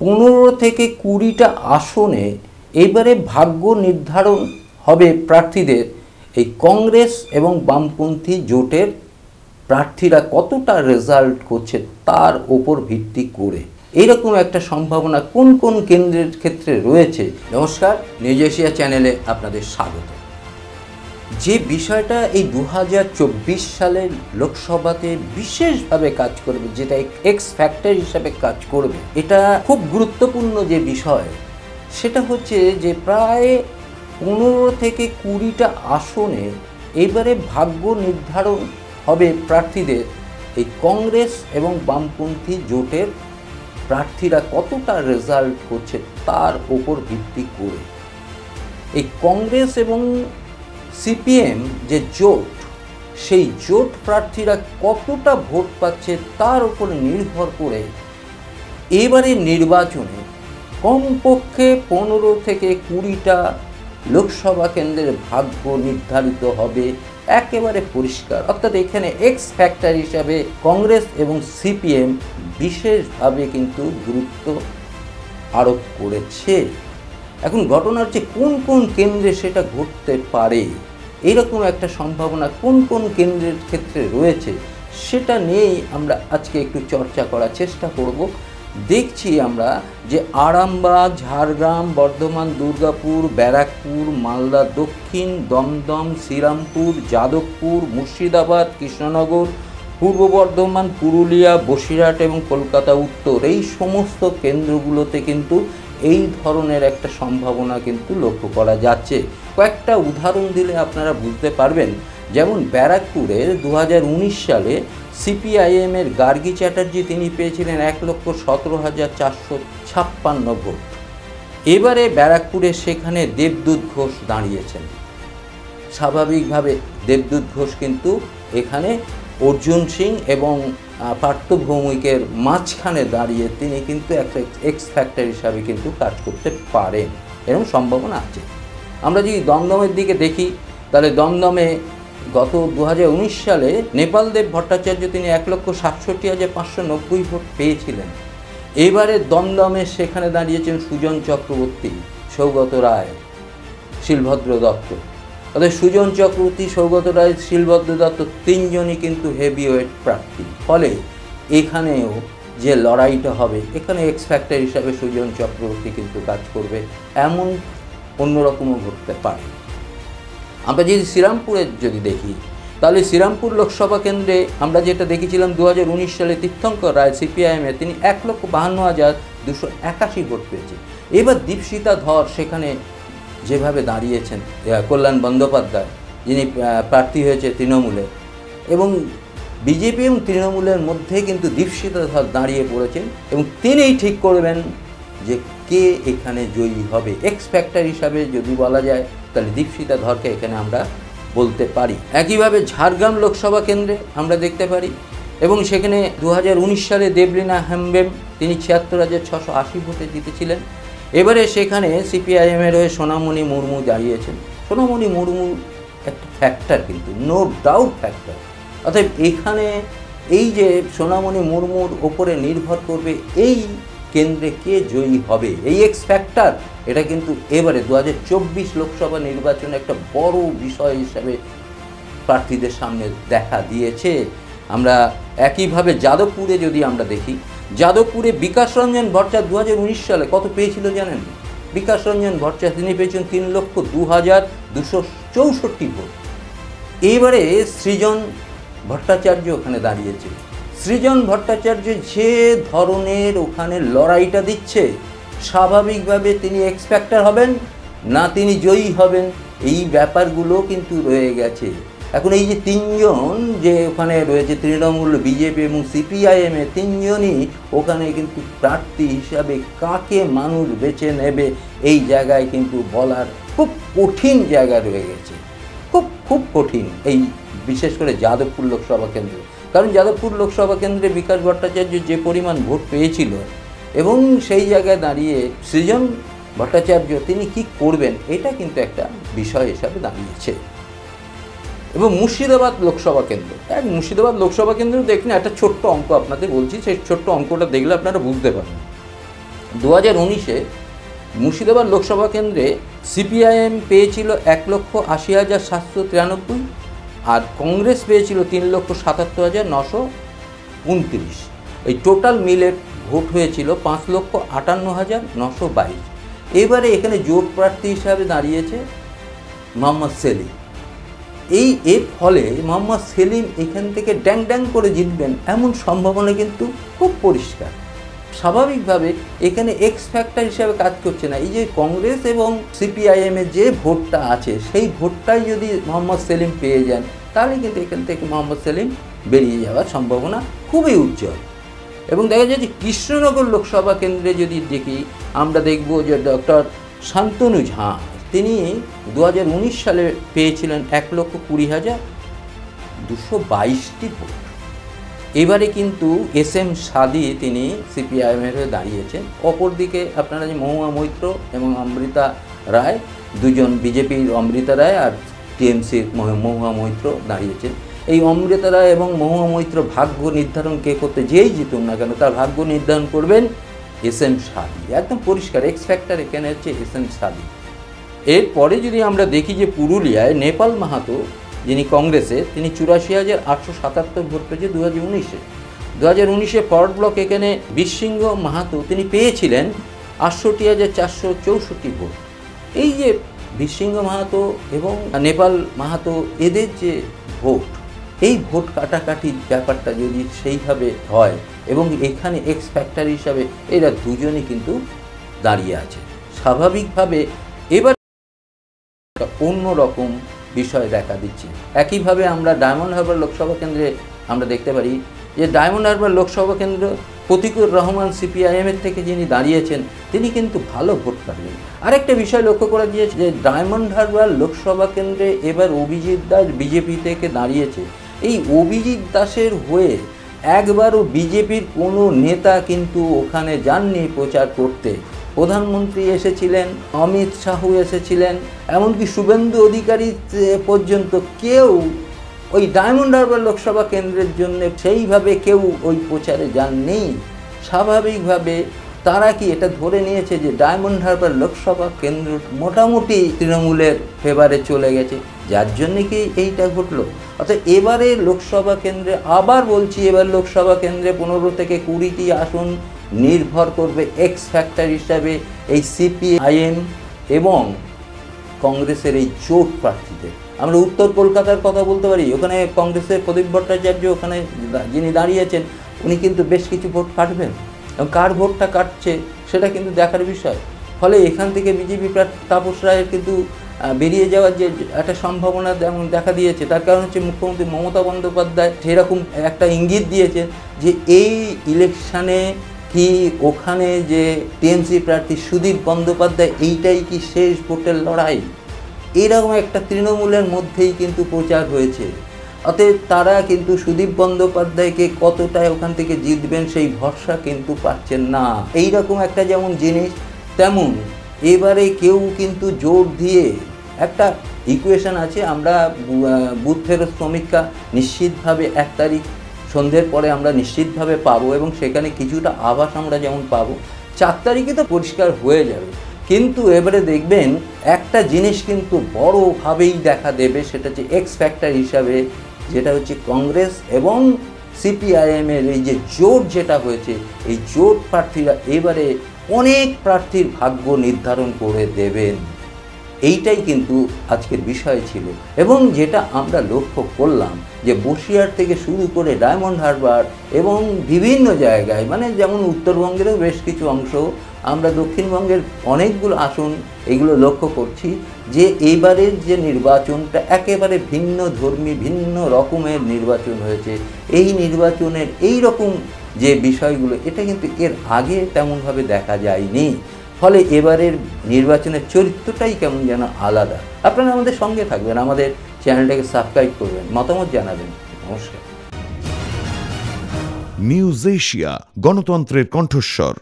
15 থেকে 20টা আসনে এবারে ভাগ্য নির্ধারণ হবে প্রার্থীদের। এই কংগ্রেস এবং বামপন্থী জোটের প্রার্থীরা কতটা রেজাল্ট করছে তার ওপর ভিত্তি করে এইরকম একটা সম্ভাবনা কোন কোন কেন্দ্রের ক্ষেত্রে রয়েছে। নমস্কার, নিউজ এশিয়া চ্যানেলে আপনাদের স্বাগত। যে বিষয়টা এই 2024 সালের লোকসভাতে বিশেষভাবে কাজ করবে, যেটা এক্স ফ্যাক্টর হিসাবে কাজ করবে, এটা খুব গুরুত্বপূর্ণ যে বিষয়, সেটা হচ্ছে যে প্রায় 15 থেকে 20টা আসনে এবারে ভাগ্য নির্ধারণ হবে প্রার্থীদের। এই কংগ্রেস এবং বামপন্থী জোটের প্রার্থীরা কতটা রেজাল্ট করছে তার ওপর ভিত্তি করে এই কংগ্রেস এবং সিপিএম যে জোট, সেই জোট প্রার্থীরা কতটা ভোট পাচ্ছে তার উপর নির্ভর করে এবারে নির্বাচনে কমপক্ষে 15 থেকে 20টা লোকসভা কেন্দ্রের ভাগ্য নির্ধারিত হবে একেবারে পরিষ্কার। অর্থাৎ এখানে এক্স ফ্যাক্টর হিসাবে কংগ্রেস এবং সিপিএম বিশেষভাবে কিন্তু গুরুত্ব আরোপ করেছে। এখন ঘটনা হচ্ছে কোন কোন কেন্দ্রে সেটা ঘটতে পারে, এইরকম একটা সম্ভাবনা কোন কোন কেন্দ্রের ক্ষেত্রে রয়েছে, সেটা নিয়েই আমরা আজকে একটু চর্চা করার চেষ্টা করব। দেখছি আমরা যে আরামবাগ, ঝাড়গ্রাম, বর্ধমান, দুর্গাপুর, ব্যারাকপুর, মালদা দক্ষিণ, দমদম, শ্রীরামপুর, যাদবপুর, মুর্শিদাবাদ, কৃষ্ণনগর, পূর্ব বর্ধমান, পুরুলিয়া, বসিরহাট এবং কলকাতা উত্তর, এই সমস্ত কেন্দ্রগুলোতে কিন্তু এই ধরনের একটা সম্ভাবনা কিন্তু লক্ষ্য করা যাচ্ছে। কয়েকটা উদাহরণ দিলে আপনারা বুঝতে পারবেন। যেমন ব্যারাকপুরের 2019 সালে সিপিআইএমের গার্গী চ্যাটার্জি তিনি পেয়েছিলেন 1,17,456 ভোট। এবারে ব্যারাকপুরে সেখানে দেবদূত ঘোষ দাঁড়িয়েছেন। স্বাভাবিকভাবে দেবদূত ঘোষ কিন্তু এখানে অর্জুন সিং এবং পার্থ ভৌমিকের মাঝখানে দাঁড়িয়ে তিনি কিন্তু একটা এক্স ফ্যাক্টর হিসাবে কিন্তু কাজ করতে পারেন, এরকম সম্ভাবনা আছে। আমরা যদি দমদমের দিকে দেখি, তাহলে দমদমে গত 2019 সালে নেপালদেব ভট্টাচার্য তিনি 1,67,590 ভোট পেয়েছিলেন। এবারে দমদমে সেখানে দাঁড়িয়েছেন সুজন চক্রবর্তী, সৌগত রায়, শিলভদ্র দত্ত। অর্থাৎ সুজন চক্রবর্তী, সৌগত রায়, শিলভদ্র দত্ত তিনজনই কিন্তু হেভিওয়েট প্রার্থী। ফলে এখানেও যে লড়াইটা হবে, এখানে এক্স ফ্যাক্টর হিসাবে সুজন চক্রবর্তী কিন্তু কাজ করবে, এমন অন্যরকমও ঘটতে পারে। আমরা যদি শ্রীরামপুরে যদি দেখি, তাহলে শ্রীরামপুর লোকসভা কেন্দ্রে আমরা যেটা দেখেছিলাম 2019 সালে তীর্থঙ্কর রায় সিপিআইএমে তিনি 1,52,281 ভোট পেয়েছে। এবার দীপশিতা ধর সেখানে যেভাবে দাঁড়িয়েছেন, কল্যাণ বন্দ্যোপাধ্যায় যিনি প্রার্থী হয়েছে তৃণমূলে, এবং বিজেপি এবং তৃণমূলের মধ্যে কিন্তু দীপশিতা ধর দাঁড়িয়ে পড়েছেন এবং তিনিই ঠিক করবেন যে কে এখানে জয়ী হবে। এক্স ফ্যাক্টর হিসাবে যদি বলা যায় তাহলে দীপশিতা ধরকে এখানে আমরা বলতে পারি। একইভাবে ঝাড়গ্রাম লোকসভা কেন্দ্রে আমরা দেখতে পারি, এবং সেখানে 2019 সালে দেবলীনা হেমব্রেম তিনি 76,680 ভোটে জিতেছিলেন। এবারে সেখানে সিপিআইএমের হয়ে সোনামণি মুর্মু দাঁড়িয়েছেন। সোনামণি মুর্মু একটা ফ্যাক্টর, কিন্তু নো ডাউট ফ্যাক্টর। অর্থাৎ এখানে এই যে সোনামণি মুর্মুর ওপরে নির্ভর করবে এই কেন্দ্রে কে জয়ী হবে, এই এক্স ফ্যাক্টর, এটা কিন্তু এবারে 2024 লোকসভা নির্বাচনে একটা বড় বিষয় হিসাবে প্রার্থীদের সামনে দেখা দিয়েছে। আমরা একইভাবে যাদবপুরে যদি আমরা দেখি, যাদবপুরে বিকাশ রঞ্জন ভট্টাচার্য 2019 সালে কত পেয়েছিল জানেন? বিকাশ রঞ্জন ভট্টাচার্য তিনি পেয়েছেন 3,02,264 ভোট। এইবারে সৃজন ভট্টাচার্য ওখানে দাঁড়িয়েছে। সৃজন ভট্টাচার্য যে ধরনের ওখানে লড়াইটা দিচ্ছে, স্বাভাবিকভাবে তিনি এক্স ফ্যাক্টর হবেন না তিনি জয়ী হবেন, এই ব্যাপারগুলো কিন্তু রয়ে গেছে। এখন এই যে তিনজন যে ওখানে রয়েছে, তৃণমূল, বিজেপি এবং সিপিআইএমে তিনজনই ওখানে কিন্তু প্রার্থী হিসাবে কাকে মানুষ বেছে নেবে এই জায়গায় কিন্তু বলার খুব কঠিন জায়গা রয়ে গেছে, খুব কঠিন, এই বিশেষ করে যাদবপুর লোকসভা কেন্দ্রে। কারণ যাদবপুর লোকসভা কেন্দ্রে বিকাশ ভট্টাচার্য যে পরিমাণ ভোট পেয়েছিল, এবং সেই জায়গায় দাঁড়িয়ে সৃজন ভট্টাচার্য তিনি কি করবেন, এটা কিন্তু একটা বিষয় হিসাবে দাঁড়িয়েছে। এবং মুর্শিদাবাদ লোকসভা কেন্দ্র, মুর্শিদাবাদ লোকসভা কেন্দ্র দেখুন, একটা ছোট্ট অঙ্ক আপনাদের বলছি, সেই ছোট্ট অঙ্কটা দেখলে আপনারা বুঝতে পারবেন। 2019-এ মুর্শিদাবাদ লোকসভা কেন্দ্রে সিপিআইএম পেয়েছিল 1,80,793 আর কংগ্রেস পেয়েছিল 3,77,929। এই টোটাল মিলে ভোট হয়েছিল 5,58,922। এবারে এখানে জোট প্রার্থী হিসাবে দাঁড়িয়েছে মোহাম্মদ সেলিম। এর ফলে মোহাম্মদ সেলিম এখান থেকে ড্যাং ড্যাং করে জিতবেন এমন সম্ভাবনা কিন্তু খুব পরিষ্কার। স্বাভাবিকভাবে এখানে এক্স ফ্যাক্টর হিসাবে কাজ করছে না। এই যে কংগ্রেস এবং সিপিআইএমের যে ভোটটা আছে সেই ভোটটাই যদি মোহাম্মদ সেলিম পেয়ে যান তাহলে কিন্তু এখান থেকে মোহাম্মদ সেলিম বেরিয়ে যাওয়ার সম্ভাবনা খুবই উজ্জ্বল। এবং দেখা যায় যে কৃষ্ণনগর লোকসভা কেন্দ্রে যদি দেখি আমরা দেখব যে ডক্টর শান্তনু ঝা তিনি 2019 সালে পেয়েছিলেন 1,20,222টি ভোট। এবারে কিন্তু SM সাদি তিনি সিপিআইএমের হয়ে দাঁড়িয়েছেন। অপরদিকে আপনারা যে মহুয়া মৈত্র এবং অমৃতা রায়, দুজন বিজেপির অমৃতা রায় আর টিএমসির মহুয়া মৈত্র দাঁড়িয়েছেন। এই অমৃতা রায় এবং মহুয়া মৈত্র ভাগ্য নির্ধারণ কে করতে যেই জিতুন না কেন তার ভাগ্য নির্ধারণ করবেন SM সাদি। একদম পরিষ্কার এক্স ফ্যাক্টর এখানে হচ্ছে SM সাদি। এরপরে যদি আমরা দেখি যে পুরুলিয়ায় নেপাল মাহাতো যিনি কংগ্রেসে, তিনি 84,877 ভোট পেয়েছে 2019-এ। 2019-এ ফরওয়ার্ড ব্লক এখানে বীরসিংহ মাহাতো তিনি পেয়েছিলেন 68,464 ভোট। এই যে বীরসিংহ মাহাতো এবং নেপাল মাহাতো এদের যে ভোট, এই ভোট কাটাকাটির ব্যাপারটা যদি সেইভাবে হয় এবং এখানে এক্স ফ্যাক্টর হিসাবে এরা দুজনই কিন্তু দাঁড়িয়ে আছে, স্বাভাবিকভাবে এবার অন্যরকম বিষয় দেখা দিচ্ছে। একইভাবে আমরা ডায়মন্ড হারবার লোকসভা কেন্দ্রে আমরা দেখতে পারি যে ডায়মন্ড হারবার লোকসভা কেন্দ্র প্রতিকুর রহমান সিপিআইএমের থেকে যিনি দাঁড়িয়েছেন তিনি কিন্তু ভালো ভোট পাবেন। আরেকটা বিষয় লক্ষ্য করা গিয়েছে যে ডায়মন্ড হারবার লোকসভা কেন্দ্রে এবার অভিজিৎ দাস বিজেপি থেকে দাঁড়িয়েছে। এই অভিজিৎ দাসের হয়ে একবারও বিজেপির কোনো নেতা কিন্তু ওখানে যাননি প্রচার করতে। প্রধানমন্ত্রী এসেছিলেন, অমিত শাহ এসেছিলেন, এমনকি শুভেন্দু অধিকারী পর্যন্ত কেউ ওই ডায়মন্ড হারবার লোকসভা কেন্দ্রের জন্য সেইভাবে কেউ ওই প্রচারে যাননি। স্বাভাবিকভাবে তারা কি এটা ধরে নিয়েছে যে ডায়মন্ড হারবার লোকসভা কেন্দ্র মোটামুটি তৃণমূলের ফেভারে চলে গেছে, যার জন্যে কি এইটা ঘটলো। অর্থাৎ এবারে লোকসভা কেন্দ্রে, আবার বলছি, এবার লোকসভা কেন্দ্রে 15 থেকে 20টি আসন নির্ভর করবে এক্স ফ্যাক্টর হিসাবে এই সিপিআইএম এবং কংগ্রেসের এই জোট প্রার্থীদের। আমরা উত্তর কলকাতার কথা বলতে পারি, ওখানে কংগ্রেসের প্রদীপ ভট্টাচার্য ওখানে যিনি দাঁড়িয়েছেন উনি কিন্তু বেশ কিছু ভোট কাটবেন এবং কার ভোটটা কাটছে সেটা কিন্তু দেখার বিষয়। ফলে এখান থেকে বিজেপি প্রার্থী তাপস রায়ের কিন্তু বেরিয়ে যাওয়ার যে একটা সম্ভাবনা যেমন দেখা দিয়েছে, তার কারণ হচ্ছে মুখ্যমন্ত্রী মমতা বন্দ্যোপাধ্যায় সেরকম একটা ইঙ্গিত দিয়েছেন যে এই ইলেকশানে কি ওখানে যে টিএমসি প্রার্থী সুদীপ বন্দ্যোপাধ্যায় এইটাই কি শেষ ভোটের লড়াই, এরকম একটা তৃণমূলের মধ্যেই কিন্তু প্রচার হয়েছে। অতএব তারা কিন্তু সুদীপ বন্দ্যোপাধ্যায়কে কতটা ওখান থেকে জিতবেন সেই ভরসা কিন্তু পাচ্ছেন না। এইরকম একটা যেমন জিনিস, তেমন এবারে কেউ কিন্তু জোর দিয়ে একটা ইকুয়েশন আছে, আমরা বুথ ফেরত সমীক্ষা নিশ্চিতভাবে 1 তারিখ সন্ধ্যের পরে আমরা নিশ্চিতভাবে পাবো এবং সেখানে কিছুটা আভাস আমরা যেমন পাবো, 4 তারিখে তো পরিষ্কার হয়ে যাবে। কিন্তু এবারে দেখবেন একটা জিনিস কিন্তু বড়োভাবেই দেখা দেবে, সেটা হচ্ছে এক্স ফ্যাক্টর হিসাবে, যেটা হচ্ছে কংগ্রেস এবং সিপিআইএমের এই যে জোট যেটা হয়েছে, এই জোট প্রার্থীরা এবারে অনেক প্রার্থীর ভাগ্য নির্ধারণ করে দেবেন। এইটাই কিন্তু আজকের বিষয় ছিল। এবং যেটা আমরা লক্ষ্য করলাম যে বসিরহাট থেকে শুরু করে ডায়মন্ড হারবার এবং বিভিন্ন জায়গায়, মানে যেমন উত্তরবঙ্গেরও বেশ কিছু অংশ, আমরা দক্ষিণবঙ্গের অনেকগুলো আসন এগুলো লক্ষ্য করছি যে এইবারের যে নির্বাচনটা একেবারে ভিন্ন ধর্মী, ভিন্ন রকমের নির্বাচন হয়েছে। এই নির্বাচনের এই রকম যে বিষয়গুলো, এটা কিন্তু এর আগে তেমনভাবে দেখা যায়নি। ফলে এবারের নির্বাচনের চরিত্রটাই কেমন যেন আলাদা। আপনারা আমাদের সঙ্গে থাকবেন, আমাদের চ্যানেলটাকে সাবস্ক্রাইব করবেন, মতামত জানাবেন। নমস্কার। নিউজ এশিয়া, গণতন্ত্রের কণ্ঠস্বর।